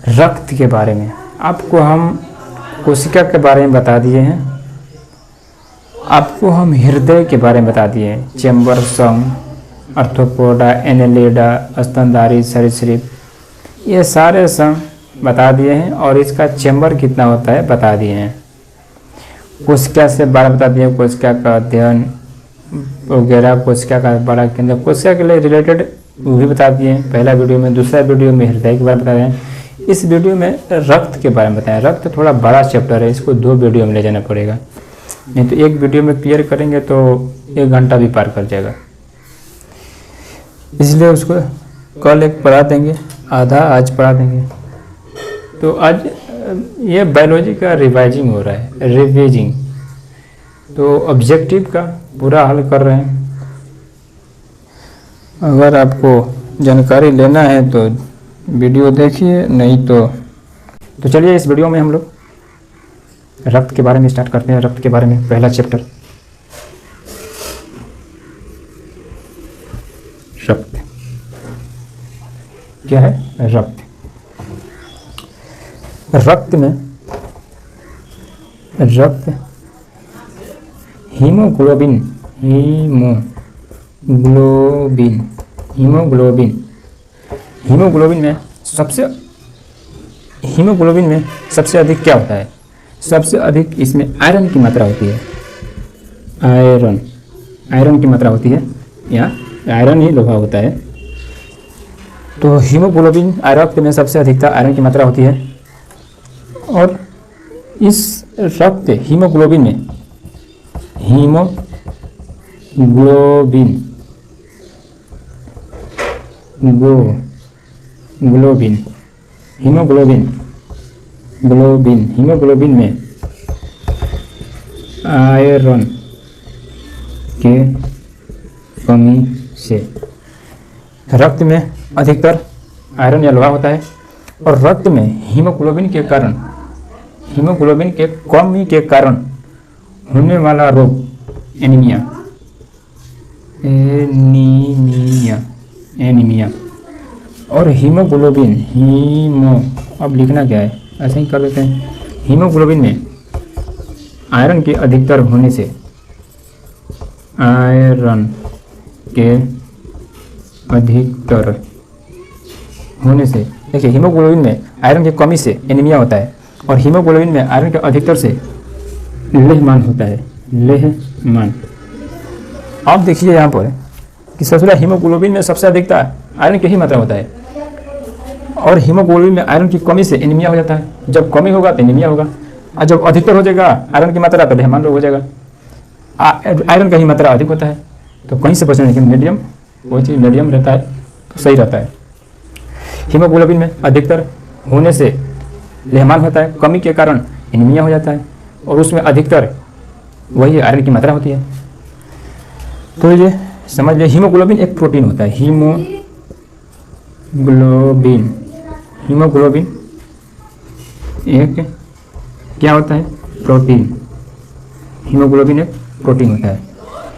रक्त के बारे में आपको हम कोशिका के बारे में बता दिए हैं, आपको हम हृदय के बारे में बता दिए हैं, चैम्बर, संघ, अर्थोपोडा, एनेलिडा, स्तनधारी सरीसृप, ये सारे संघ बता दिए हैं और इसका चैम्बर कितना होता है बता दिए हैं। कोशिका से बारे बता दिए, कोशिका का अध्ययन वगैरह, कोशिका का बड़ा केंद्र, कोशिका के लिए रिलेटेड वो भी बता दिए हैं पहला वीडियो में। दूसरा वीडियो में हृदय के बारे में बता रहे हैं। इस वीडियो में रक्त के बारे में बताएं। रक्त थोड़ा बड़ा चैप्टर है, इसको 2 वीडियो में ले जाना पड़ेगा, नहीं तो एक वीडियो में क्लियर करेंगे तो 1 घंटा भी पार कर जाएगा, इसलिए उसको कल एक पढ़ा देंगे, आधा आज पढ़ा देंगे। तो आज ये बायोलॉजी का रिवाइजिंग हो रहा है, रिवीजिंग, तो ऑब्जेक्टिव का पूरा हल कर रहे हैं। अगर आपको जानकारी लेना है तो वीडियो देखिए, नहीं तो चलिए इस वीडियो में हम लोग रक्त के बारे में स्टार्ट करते हैं। रक्त के बारे में पहला चैप्टर, रक्त क्या है? रक्त। रक्त में रक्त हीमोग्लोबिन, हीमोग्लोबिन में सबसे अधिक क्या होता है? सबसे अधिक इसमें आयरन की मात्रा होती है। आयरन की मात्रा होती है, या आयरन ही लोहा होता है। तो हीमोग्लोबिन रक्त में सबसे अधिकता आयरन की मात्रा होती है। और इस रक्त हीमोग्लोबिन में हीमोग्लोबिन में आयरन के कमी से रक्त में अधिकतर आयरन या लोहा होता है। और रक्त में हीमोग्लोबिन के कमी के कारण होने वाला रोग एनीमिया और अब लिखना क्या है, ऐसे ही कर लेते हैं। हीमोग्लोबिन में आयरन के अधिकतर होने से, आयरन के अधिकतर होने से, देखिए हीमोग्लोबिन में आयरन की कमी से एनीमिया होता है और हीमोग्लोबिन में आयरन के अधिकतर से लेहमान होता है, लेहमान। आप देखिए यहाँ पर कि सबसे हीमोग्लोबिन में सबसे अधिकता आयरन की ही मात्रा होता है और हीमोग्लोबिन में आयरन की कमी से एनीमिया हो जाता है। जब कमी होगा तो एनीमिया होगा, और जब अधिकतर हो जाएगा आयरन की मात्रा तो लेहमान रोग हो जाएगा। आयरन का ही मात्रा अधिक होता है, तो कहीं से बचना, लेकिन मीडियम, वो चीज़ मीडियम रहता है तो सही रहता है। हीमोग्लोबिन में अधिकतर होने से लेहमान होता है, कमी के कारण एनीमिया हो जाता है, और उसमें अधिकतर वही आयरन की मात्रा होती है। तो ये समझ लिया, हीमोग्लोबिन एक प्रोटीन होता है। हीमोग्लोबिन एक क्या होता है? प्रोटीन। हीमोग्लोबिन एक प्रोटीन होता है।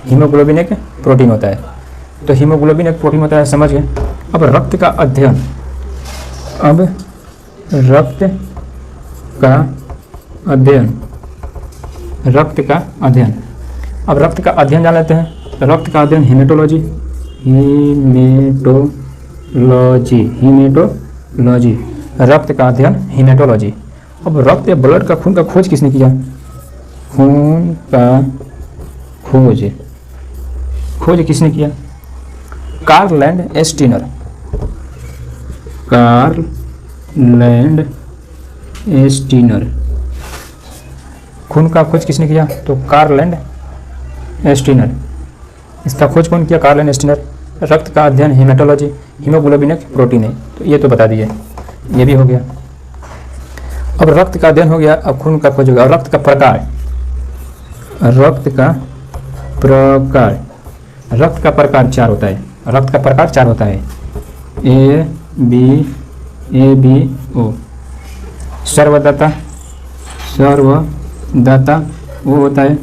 हीमोग्लोबिन एक प्रोटीन होता है। तो हीमोग्लोबिन एक प्रोटीन होता है, समझ गए। अब रक्त का अध्ययन, अब रक्त का अध्ययन, अब रक्त का अध्ययन जान लेते हैं। रक्त का अध्ययन हेमेटोलॉजी, रक्त का अध्ययन हेमेटोलॉजी। अब रक्त या ब्लड का, खून का खोज किसने किया? खून का खोज किसने किया? Karl Landsteiner. खून का खोज किसने किया? तो कार्ल लैंड एस्टीनर। इसका खोज कौन किया? Karl Landsteiner. रक्त का अध्ययन हेमेटोलॉजी, हीमोग्लोबिन एक प्रोटीन है, तो ये तो बता दिए, ये भी हो गया। अब रक्त का अध्ययन हो गया, अब खून का खोज हो गया। और रक्त का प्रकार, रक्त का प्रकार 4 होता है। रक्त का प्रकार 4 होता है। A B O. सर्वदाता वो होता है,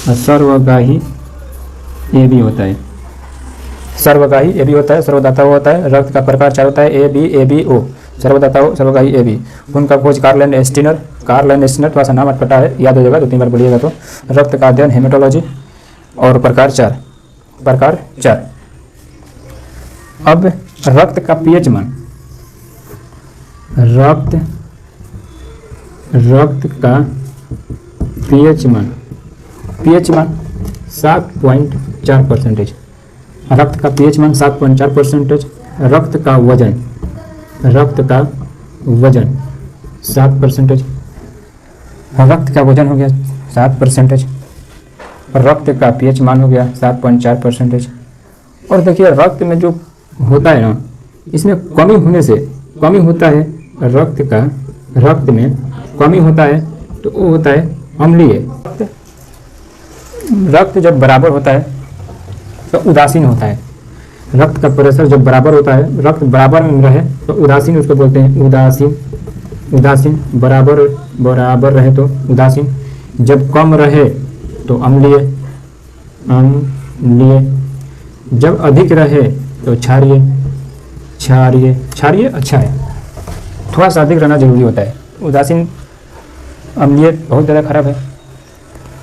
और सर्वगाही ए बी होता है। सर्वदाता वो होता है। रक्त का प्रकार 4 होता है, A B O. सर्वदाताओं सर्वगाही A B. खून का खोज कार्ल एस्टिनर थोड़ा सा नाम अटपटा है, याद हो जाएगा, 2-3 बार पढ़िएगा। तो रक्त का अध्ययन हेमेटोलॉजी। और प्रकार 4। अब रक्त का पीएच मान, रक्त का पीएच मान 7.4%। रक्त का पीएच मान 7.4%। रक्त का वजन 7%। रक्त का वजन हो गया 7%। रक्त का पीएच मान हो गया 7.4%। और देखिए रक्त में जो होता है ना, इसमें कमी होने से कमी होता है, रक्त में कमी होता है तो वो होता है अम्लीय। रक्त जब बराबर होता है तो उदासीन होता है। रक्त का प्रेशर जब बराबर होता है, रक्त बराबर में रहे तो उदासीन उसको बोलते हैं, उदासीन बराबर रहे तो उदासीन। जब कम रहे तो अम्लीय। जब अधिक रहे तो क्षारीय। अच्छा है, थोड़ा सा अधिक रहना जरूरी होता है। उदासीन अम्लीय बहुत ज़्यादा खराब है।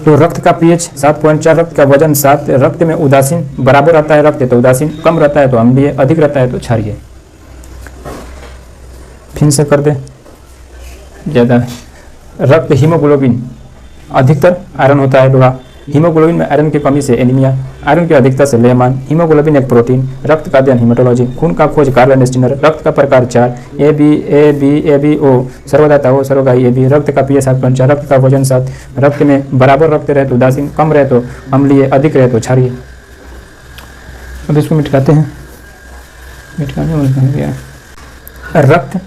तो रक्त का पीएच 7.4, रक्त का वजन 7, रक्त में उदासीन बराबर रहता है रक्त तो उदासीन, कम रहता है तो अम्लीय, अधिक रहता है तो क्षारीय। फिर से कर दे ज़्यादा। रक्त हीमोग्लोबिन अधिकतर आयरन होता है लोहा। हीमोग्लोबिन में आयरन की कमी से एनीमिया, आयरन की अधिकता से लेहमान। हीमोग्लोबिन एक प्रोटीन। रक्त का अध्ययन हेमेटोलॉजी। खून का खोज कार्ल एस्टिनर। रक्त का प्रकार 4, A B O. सर्वदाताओं सर्वगाही A B. रक्त का पीएच 7.4, रक्त का वजन 7, रक्त में बराबर रक्त रहे तो उदासीन, कम रहे तो अम्लीय, अधिक रहे तो क्षारीय। अब इसको मिटाते हैं, रक्त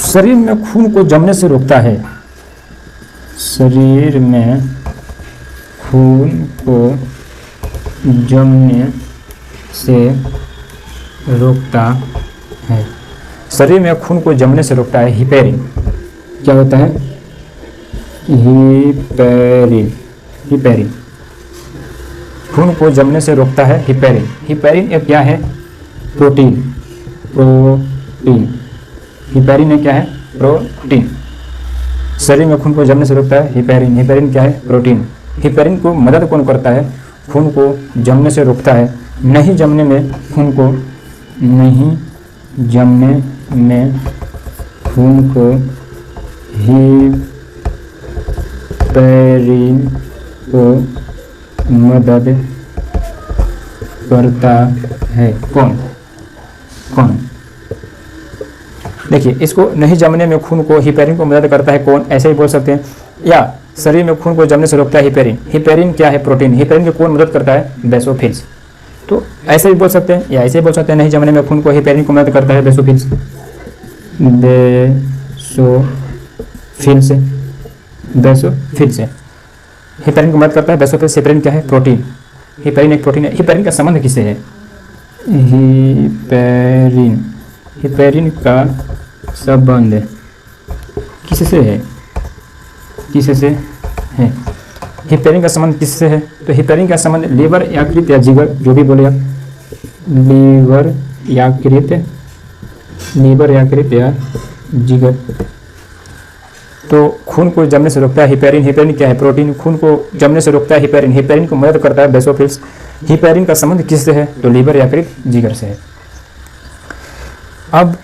शरीर में खून को जमने से रोकता है। शरीर में खून को जमने से रोकता है। शरीर में खून को जमने से रोकता है हिपेरिन। क्या होता है? हिपेरिन खून को जमने से रोकता है हिपेरिन। हिपेरिन एक क्या है? प्रोटीन। हिपेरिन एक क्या है? प्रोटीन। शरीर में खून को जमने से रोकता है हिपेरिन। हिपेरिन क्या है? प्रोटीन। हिपेरिन को मदद कौन करता है? खून को जमने से रोकता है। नहीं जमने में खून को हिपेरिन को मदद करता है। कौन? देखिए, इसको नहीं जमने में खून को हिपेरिन को मदद करता है कौन, ऐसे ही बोल सकते हैं। या शरीर में खून को जमने से रोकता है हिपेरिन। हिपेरिन क्या है? प्रोटीन। हिपेरिन को कौन मदद करता है? बेसोफिल्स। तो ऐसे भी बोल सकते हैं या ऐसे ही बोल सकते हैं, नहीं जमने में खून को हिपेरिन को मदद करता है बेसोफिल्स। बेसोफिल्स हिपेरिन को मदद करता है बेसोफिल्स। हिपेरिन क्या है? प्रोटीन। हिपेरिन एक प्रोटीन है। हिपेरिन का संबंध किससे है? हिपेरिन का संबंध किससे है? हिपेरिन का संबंध किससे है? तो हिपेरिन का संबंध लीवर, यकृत या जिगर, जो भी बोले आप। लीवर, यकृत या जिगर। तो खून को जमने से रोकता है हिपेरिन। हिपेरिन क्या है? प्रोटीन। खून को जमने से रोकता है हिपेरिन। हिपेरिन को मदद करता है बेसोफिल्स। हिपेरिन का संबंध किससे है? तो लीवर, यकृत, जिगर से है। अब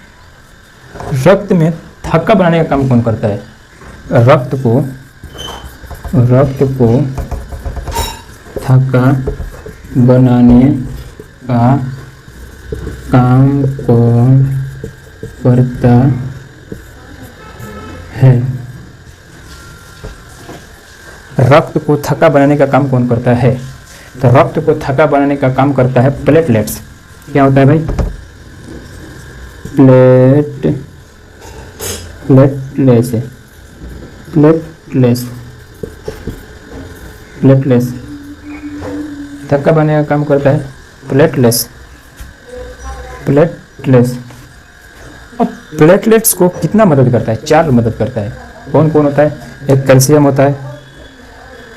रक्त में थक्का बनाने का काम कौन करता है? रक्त को थक्का बनाने का काम कौन करता है? रक्त को थक्का बनाने का काम कौन करता है? तो रक्त को थक्का बनाने का काम करता है प्लेटलेट्स। क्या होता है भाई? प्लेटलेट्स थक्का बनाने का काम करता है प्लेटलेट्स। अब प्लेटलेट्स को कितना मदद करता है? 4 मदद करता है। कौन कौन होता है? एक कैल्शियम होता है,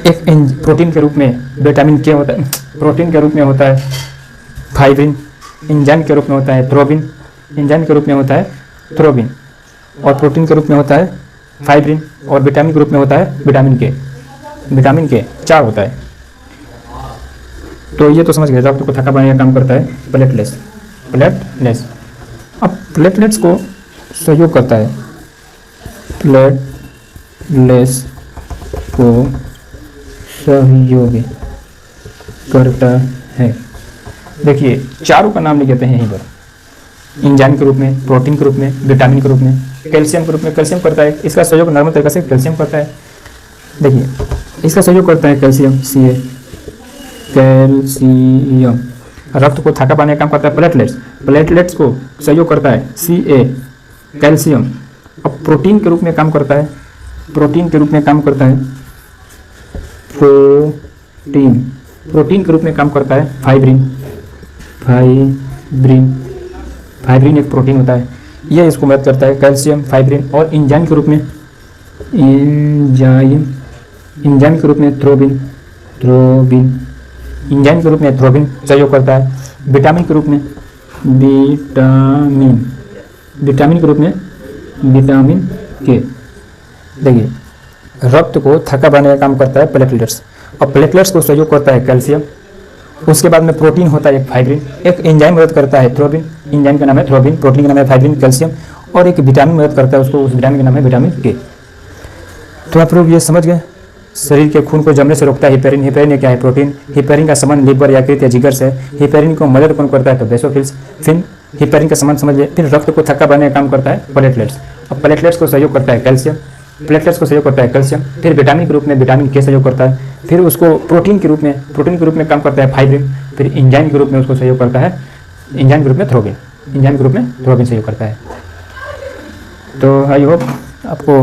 एक प्रोटीन के रूप में विटामिन के होता है, प्रोटीन के रूप में होता है फाइब्रिन, एंजाइम के रूप में होता है थ्रोबिन, एंजाइम के रूप में होता है थ्रोबिन, और प्रोटीन के रूप में होता है फाइब्रिन, और विटामिन के रूप में होता है विटामिन के। विटामिन के 4 होता है। तो ये तो समझ गए, रक्त को थक्का बनाने का काम करता है प्लेटलेट्स। प्लेटलेट्स, अब प्लेटलेट्स को सहयोग करता है, प्लेटलेट्स को सहयोग करता है। देखिए चारों का नाम लिख देते हैं यहीं पर, एंजाइम के रूप में, प्रोटीन के रूप में, विटामिन के रूप में, कैल्शियम के रूप में। कैल्शियम करता है, इसका सहयोग नॉर्मल तरीके से कैल्शियम करता है। देखिए इसका सहयोग करता है कैल्शियम, Ca, कैल्शियम। रक्त को थक्का बनाने का काम करता है प्लेटलेट्स। प्लेटलेट्स को सहयोग करता है Ca, कैल्शियम। अब प्रोटीन के रूप में काम करता है, प्रोटीन के रूप में काम करता है प्रोटीन। प्रोटीन के रूप में काम करता है फाइब्रिन। फाइब्रिन, फाइब्रिन एक प्रोटीन होता है, यह इसको मदद करता है कैल्शियम, फाइब्रिन। और एंजाइम के रूप में, एंजाइम के रूप में थ्रोबिन। थ्रोबिन, एंजाइम के रूप में थ्रोबिन सहयोग करता है। विटामिन के रूप में विटामिन, विटामिन के रूप में विटामिन के। देखिए रक्त को थक्का बनाने का काम करता है प्लेटलेट्स, और प्लेटलेट्स को सहयोग करता है कैल्शियम। उसके बाद में प्रोटीन होता है एक फाइब्रिन, एक एंजाइम मदद करता है थ्रोबिन, एंजाइम का नाम है थ्रोबिन, प्रोटीन का नाम है फाइब्रिन, कैल्शियम। और एक विटामिन मदद करता है उसको, उस विटामिन का नाम है विटामिन के। तो आप लोग ये समझ गए, शरीर के खून को जमने से रोकता है हिपेरिन। हिपेरिन क्या है? प्रोटीन। हिपेरिन का संबंध लिवर, यकृत या जिगर से है। हिपेरिन को मदद कौन करता है? तो बेसोफिल्स। फिर हिपेरिन का संबंध समझिए। फिर रक्त को थक्का बनाने का काम करता है प्लेटलेट्स, और प्लेटलेट्स को सहयोग करता है कैल्शियम। प्लेटलेट्स को सहयोग करता है कैल्शियम। फिर विटामिन के रूप में विटामिन के सहयोग करता है। फिर उसको प्रोटीन के रूप में काम करता है फाइब्रिन। फिर एंजाइम के रूप में उसको सहयोग करता है, एंजाइम के रूप में थ्रोबिन। एंजाइम के रूप में थ्रोबिन सहयोग करता है। तो आई होप आपको